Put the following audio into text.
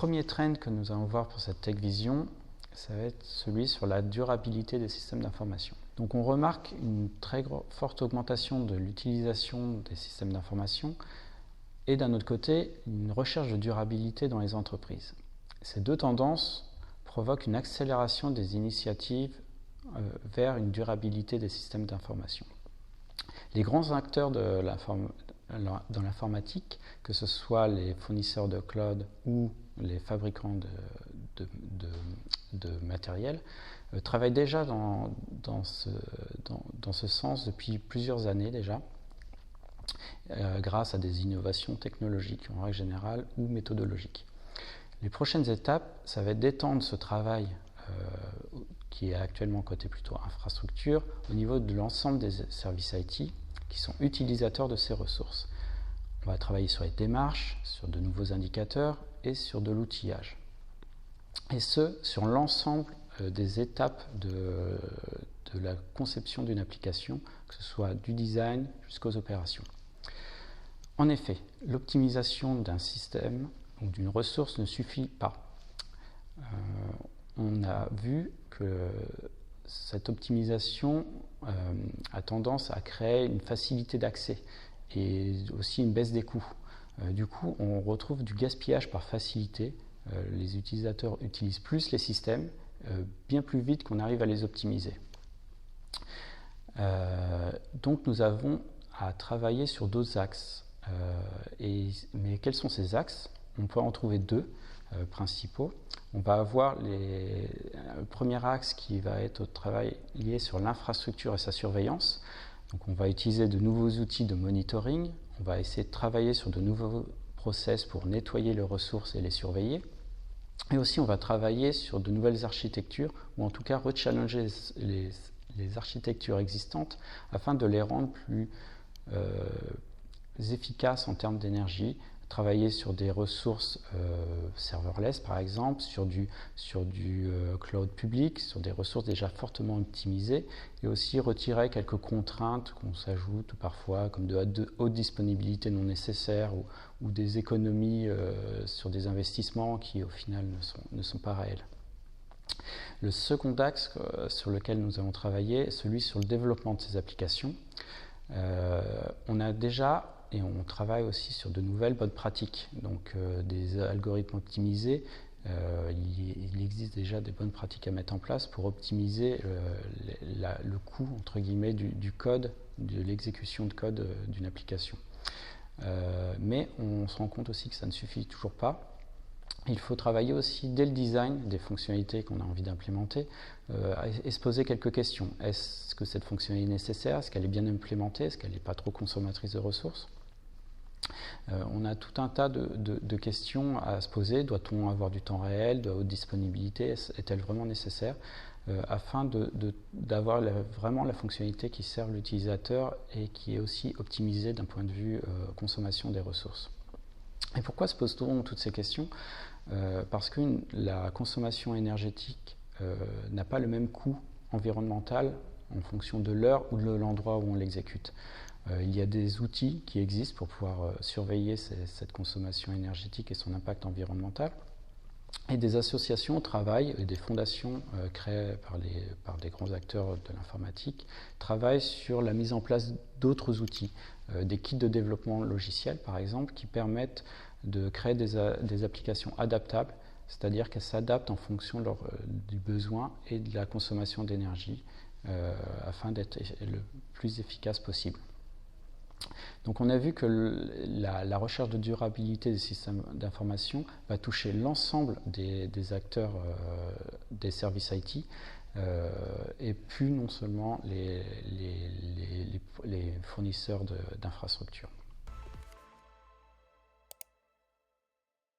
premier trend que nous allons voir pour cette Tech Vision, ça va être celui sur la durabilité des systèmes d'information. Donc on remarque une très forte augmentation de l'utilisation des systèmes d'information et d'un autre côté, une recherche de durabilité dans les entreprises. Ces deux tendances provoquent une accélération des initiatives vers une durabilité des systèmes d'information. Les grands acteurs dans l'informatique, que ce soit les fournisseurs de cloud ou les fabricants de matériel, travaillent déjà dans ce sens depuis plusieurs années déjà, grâce à des innovations technologiques en règle générale ou méthodologiques. Les prochaines étapes, ça va être d'étendre ce travail qui est actuellement côté plutôt infrastructure au niveau de l'ensemble des services IT qui sont utilisateurs de ces ressources. On va travailler sur les démarches, sur de nouveaux indicateurs et sur de l'outillage. Et ce, sur l'ensemble des étapes de la conception d'une application, que ce soit du design jusqu'aux opérations. En effet, l'optimisation d'un système ou d'une ressource ne suffit pas. On a vu que cette optimisation a tendance à créer une facilité d'accès et aussi une baisse des coûts. Du coup, on retrouve du gaspillage par facilité. Les utilisateurs utilisent plus les systèmes, bien plus vite qu'on arrive à les optimiser. Donc nous avons à travailler sur d'autres axes. Mais quels sont ces axes? On peut en trouver deux principaux. On va avoir le premier axe qui va être au travail lié sur l'infrastructure et sa surveillance. Donc on va utiliser de nouveaux outils de monitoring. On va essayer de travailler sur de nouveaux process pour nettoyer les ressources et les surveiller. Et aussi on va travailler sur de nouvelles architectures ou en tout cas rechallenger les architectures existantes afin de les rendre plus efficaces en termes d'énergie, travailler sur des ressources serverless par exemple, sur du cloud public, sur des ressources déjà fortement optimisées et aussi retirer quelques contraintes qu'on s'ajoute parfois comme de haute disponibilité non nécessaire ou des économies sur des investissements qui au final ne sont pas réels. Le second axe sur lequel nous allons travailler est celui sur le développement de ces applications. On a déjà et on travaille aussi sur de nouvelles bonnes pratiques, donc des algorithmes optimisés. Il existe déjà des bonnes pratiques à mettre en place pour optimiser le coût entre guillemets du code, de l'exécution de code d'une application. Mais on se rend compte aussi que ça ne suffit toujours pas. Il faut travailler aussi dès le design des fonctionnalités qu'on a envie d'implémenter et se poser quelques questions. Est-ce que cette fonctionnalité est nécessaire? Est-ce qu'elle est bien implémentée? Est-ce qu'elle n'est pas trop consommatrice de ressources? On a tout un tas de questions à se poser. Doit-on avoir du temps réel, de haute disponibilité? Est-elle vraiment nécessaire afin d'avoir vraiment la fonctionnalité qui sert l'utilisateur et qui est aussi optimisée d'un point de vue consommation des ressources? Et pourquoi se pose-t-on toutes ces questions? Parce que la consommation énergétique n'a pas le même coût environnemental en fonction de l'heure ou de l'endroit où on l'exécute. Il y a des outils qui existent pour pouvoir surveiller cette consommation énergétique et son impact environnemental. Et des associations travaillent, et des fondations créées par des grands acteurs de l'informatique travaillent sur la mise en place d'autres outils, des kits de développement logiciel par exemple, qui permettent de créer des applications adaptables, c'est-à-dire qu'elles s'adaptent en fonction du besoin et de la consommation d'énergie afin d'être le plus efficace possible. Donc on a vu que la recherche de durabilité des systèmes d'information va toucher l'ensemble des acteurs des services IT et plus non seulement les fournisseurs d'infrastructures.